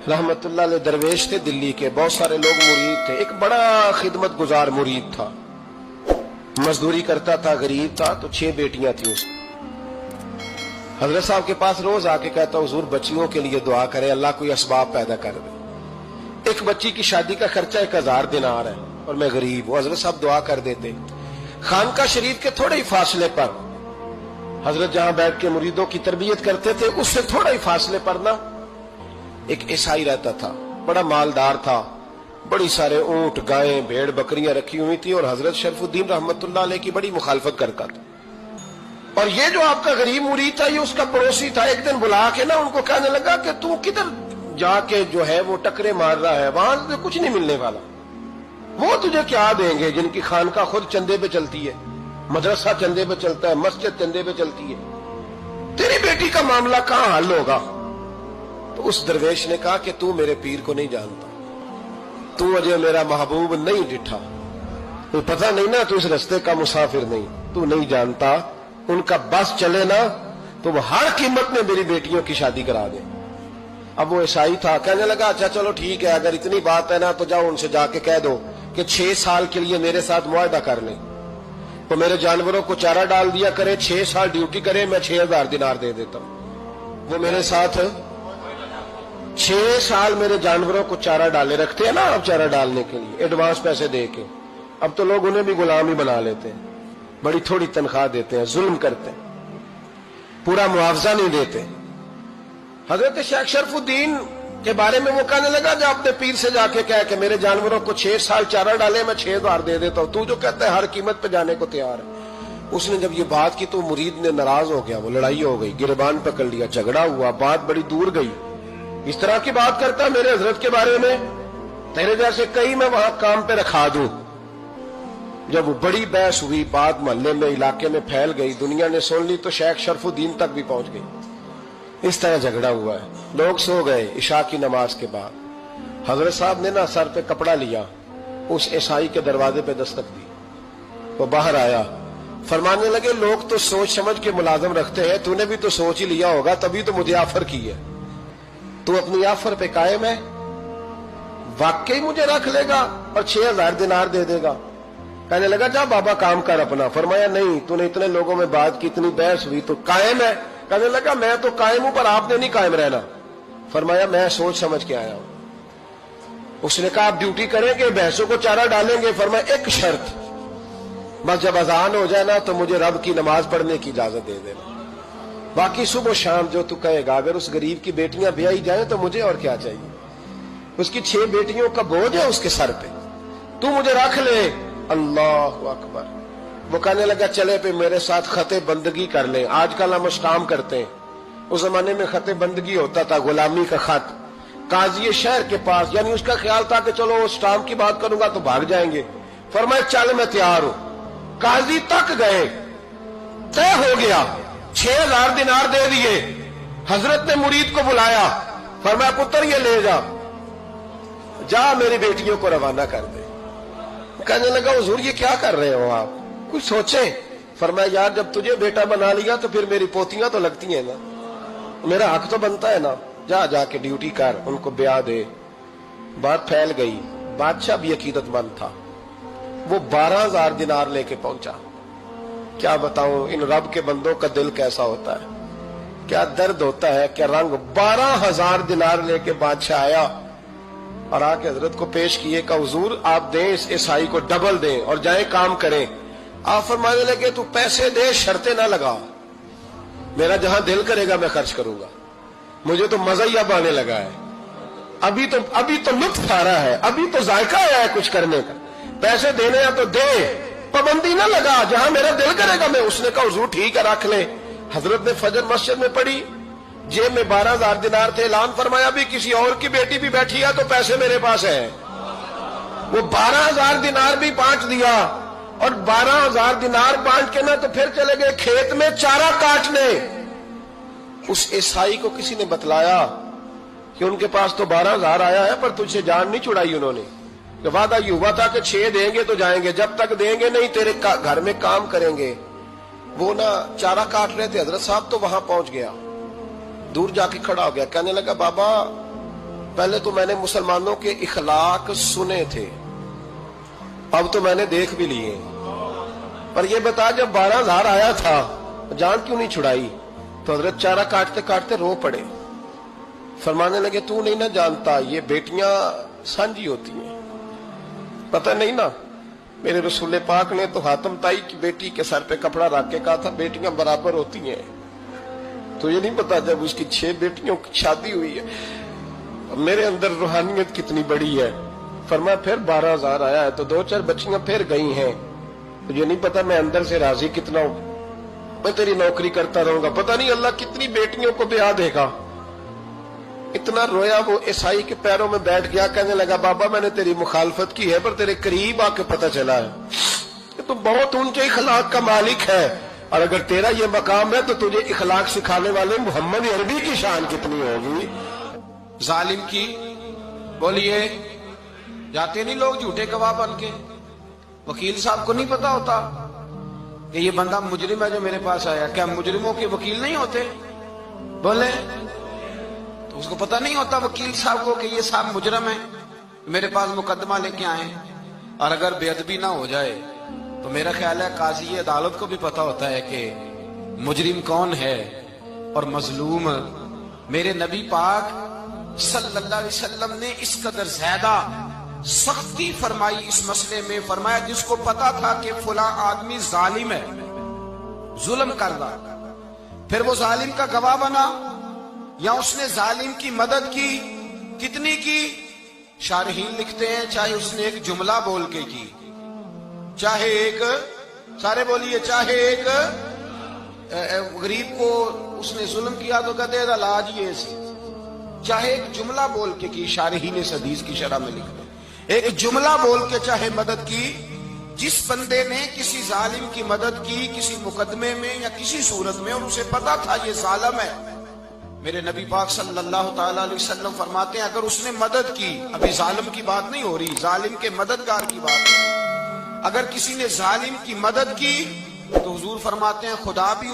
रहमतुल्लाह अलैह दरवेश थे दिल्ली के, बहुत सारे लोग मुरीद थे। एक बड़ा खिदमत गुजार मुरीद था, मजदूरी करता था, गरीब था, तो 6 बेटियां थी उसकी। हजरत साहब के पास रोज आके कहता, हुजूर बच्चियों के लिए दुआ करें, अल्लाह कोई असबाब पैदा कर दे। एक बच्ची की शादी का खर्चा 1000 दिनार है और मैं गरीब हूं। हजरत साहब दुआ कर देते। खानका शरीफ के थोड़े ही फासले पर, हजरत जहां बैठ के मुरीदों की तरबियत करते थे, उससे थोड़ा ही फासले पर ना एक ईसाई रहता था, बड़ा मालदार था, बड़ी सारे ऊंट, गायें, भेड़, बकरियां रखी हुई थी और हजरत शरफुद्दीन रहमतुल्लाह अलैह की बड़ी मुखालफत करता था। और ये जो आपका गरीब मुरीद था, ये उसका पड़ोसी था। एक दिन बुला के ना उनको कहने लगा कि तू किधर जाके जो है वो टकरे मार रहा है, वहां से कुछ नहीं मिलने वाला। वो तुझे क्या देंगे जिनकी खानका खुद चंदे पे चलती है, मदरसा चंदे पे चलता है, मस्जिद चंदे पे चलती है, तेरी बेटी का मामला कहां हल होगा? तो उस दरवेश ने कहा कि तू मेरे पीर को नहीं जानता, तू अजय मेरा महबूब नहीं डिठा, तू पता नहीं ना, तू इस रस्ते का मुसाफिर नहीं, तू नहीं जानता। उनका बस चले ना तो वो हर कीमत में मेरी बेटियों की शादी करा दे। अब वो ईसाई था, कहने लगा अच्छा चलो ठीक है, अगर इतनी बात है ना तो जाओ उनसे जाके कह दो कि 6 साल के लिए मेरे साथ मुआहदा कर ले, तो मेरे जानवरों को चारा डाल दिया करे, 6 साल ड्यूटी करे, मैं 6000 दिनार दे देता हूं। वो मेरे साथ 6 साल मेरे जानवरों को चारा डाले रखते हैं ना, अब चारा डालने के लिए एडवांस पैसे दे के। अब तो लोग उन्हें भी गुलाम ही बना लेते हैं, बड़ी थोड़ी तनख्वाह देते हैं, जुल्म करते हैं, पूरा मुआवजा नहीं देते। हजरत शेख शरफुद्दीन के बारे में वो कहने लगा, जब अपने पीर से जाके कह के मेरे जानवरों को 6 साल चारा डाले, मैं 6000 दे देता हूं, तू जो कहता है हर कीमत पे जाने को तैयार है। उसने जब ये बात की तो मुरीद ने नाराज हो गया, वो लड़ाई हो गई, गिरबान पकड़ लिया, झगड़ा हुआ, बात बड़ी दूर गई। इस तरह की बात करता मेरे हजरत के बारे में, तेरे जैसे कई मैं वहां काम पे रखा दूं। जब वो बड़ी बहस हुई, बात मोहल्ले में, इलाके में फैल गई, दुनिया ने सुन ली, तो शेख शरफुद्दीन तक भी पहुंच गई। इस तरह झगड़ा हुआ है। लोग सो गए इशा की नमाज के बाद। हजरत साहब ने ना सर पे कपड़ा लिया, उस ईसाई के दरवाजे पे दस्तक दी, वो बाहर आया, फरमाने लगे लोग तो सोच समझ के मुलाजम रखते हैं, तूने भी तो सोच ही लिया होगा, तभी तो मुझे ऑफर की है। तू अपनी ऑफर पे कायम है? वाकई मुझे रख लेगा और 6000 दिनार दे देगा? कहने लगा जा बाबा काम कर अपना। फरमाया नहीं, तूने इतने लोगों में बात की, इतनी बहस हुई, तो कायम है? कहने लगा मैं तो कायम हूं, पर आपने नहीं कायम रहना। फरमाया मैं सोच समझ के आया हूं। उसने कहा आप ड्यूटी करेंगे, भैंसों को चारा डालेंगे? फरमाया एक शर्त, बस जब अजान हो जाए ना तो मुझे रब की नमाज पढ़ने की इजाजत दे देना, बाकी सुबह शाम जो तू कहेगा। अगर उस गरीब की बेटियां ब्याही जाए तो मुझे और क्या चाहिए? उसकी 6 बेटियों का बोझ है उसके सर पे, तू मुझे रख ले। अल्लाह अकबर। वो कहने लगा चले पे मेरे साथ खते बंदगी कर ले। आजकल हम स्टाम करते हैं, उस जमाने में खते बंदगी होता था, गुलामी का खत। काजी शहर के पास, यानी उसका ख्याल था कि चलो स्टाम की बात करूंगा तो भाग जाएंगे। फरमाया चल मैं तैयार हूं। काजी तक गए, तय हो गया, 6000 दिनार दे दिए। हजरत ने मुरीद को बुलाया, फरमाया पुत्र ये ले जा, जा मेरी बेटियों को रवाना कर दे। कहने लगा हुजूर ये क्या कर रहे हो आप, कुछ सोचे? फरमाया यार जब तुझे बेटा बना लिया तो फिर मेरी पोतियां तो लगती हैं ना, मेरा हक तो बनता है ना, जा जाके ड्यूटी कर, उनको ब्याह दे। बात फैल गई। बादशाह भी अकीदतमंद था, वो 12000 दिनार लेके पहुंचा। क्या बताऊं इन रब के बंदों का दिल कैसा होता है, क्या दर्द होता है, क्या रंग। 12000 दिनार लेके बादशाह आया और आके हजरत को पेश किए का हुजूर आप दें इस ईसाई को, डबल दें और जाए काम करें। आप फरमाने लगे तू पैसे दे, शर्तें ना लगा, मेरा जहां दिल करेगा मैं खर्च करूंगा, मुझे तो मजा ही अब आने लगा है, अभी तो लुत्फ आ रहा है, अभी तो जायका आया है कुछ करने का, पैसे देने हैं तो दे, पाबंदी ना लगा, जहां मेरा दिल करेगा मैं। उसने कहा हुजूर ठीक है रख ले। हजरत ने फजर मस्जिद में पढ़ी, जेब में 12000 दिनार थे, ऐलान फरमाया भी किसी और की बेटी भी बैठी है तो पैसे मेरे पास है। वो 12000 दिनार भी बांट दिया और 12000 दिनार बांट के ना तो फिर चले गए खेत में चारा काटने। उस ईसाई को किसी ने बतलाया कि उनके पास तो 12000 आया है, पर तुझसे जान नहीं छुड़ाई उन्होंने। वादा ये हुआ था कि 6 देंगे तो जाएंगे, जब तक देंगे नहीं तेरे घर में काम करेंगे। वो ना चारा काट रहे थे, हजरत साहब तो वहां पहुंच गया, दूर जाके खड़ा हो गया, कहने लगा बाबा پہلے تو میں نے مسلمانوں کے اخلاق سنے تھے، اب تو میں نے دیکھ بھی لیے، پر یہ بتا جب 12,000 آیا تھا جان کیوں نہیں چھڑائی؟ تو حضرت چارہ کاٹتے کاٹتے رو پڑے، فرمانے لگے تو نہیں نہ جانتا یہ بیٹیاں سانجی ہوتی ہیں، پتہ نہیں نا؟ میرے رسول پاک نے تو حاتم تائی کی بیٹی کے سر پہ کپڑا رکھ کے کہا تھا بیٹیاں برابر ہوتی ہیں، تو یہ نہیں پتا جب اس کی 6 بیٹیوں کی شادی ہوئی ہے میرے اندر روحانیت کتنی بڑی ہے۔ فرمایا پھر 12,000 آیا ہے تو 2-4 بچیاں پھر گئی ہیں، تو یہ نہیں پتا میں اندر سے راضی کتنا ہوں، میں تیری نوکری کرتا رہوں گا، پتہ نہیں اللہ کتنی بیٹیوں کو بیاہ دے گا۔ اتنا رویا وہ عیسائی کے پیروں میں بیٹھ گیا، کہنے لگا بابا میں نے تیری مخالفت کی ہے پر تیرے قریب آ کے پتہ چلا ہے کہ تو بہت اونچے اخلاق کا مالک ہے، اور اگر تیرا یہ مقام ہے تو تجھے اخلاق سکھانے والے محمد عربی کی شان کتنی ہوگی۔ ظالم کی بولیے جاتے نہیں لوگ جھوٹے گواہ بن کے، وکیل صاحب کو نہیں پتا ہوتا کہ یہ بندہ مجرم ہے جو میرے پاس آیا، کیا مجرموں کے وکیل نہیں ہوتے؟ بولے تو اس کو پتا نہیں ہوتا وکیل صاحب کو کہ یہ صاحب مجرم ہے، میرے پاس مقدمہ لے کے آئے، اور اگر بے ادبی نہ ہو جائے تو میرا خیال ہے قاضی عدالت کو بھی پتا ہوتا ہے کہ مجرم کون ہے اور مظلوم۔ میرے نبی پاک صلی اللہ علیہ وسلم نے اس قدر زیادہ سختی فرمائی اس مسئلے میں، فرمایا جس کو پتا تھا کہ فلاں آدمی ظالم ہے، ظلم کر رہا، پھر وہ ظالم کا گواہ بنا یا اس نے ظالم کی مدد کی، کتنی کی؟ شارحین لکھتے ہیں چاہے اس نے ایک جملہ بول کے کی، چاہے ایک، سارے بولیے، چاہے ایک غریب کو اس نے ظلم کیا تو کہتے ہیں علاج یہ سی، چاہے ایک جملہ بول کے کی، شارحین اس حدیث کی شرح میں لکھتے ہیں ایک جملہ بول کے چاہے مدد کی، جس بندے نے کسی ظالم کی مدد کی کسی مقدمے میں یا کسی صورت میں اور اسے پتا تھا یہ ظالم ہے، میرے نبی پاک صلی اللہ تعالی علیہ وسلم فرماتے ہیں اگر اس نے مدد کی، ابھی ظالم کی بات نہیں ہو رہی، ظالم کے مددگار کی بات ہے، اگر کسی نے ظالم کی مدد کی تو حضور فرماتے ہیں خدا بھی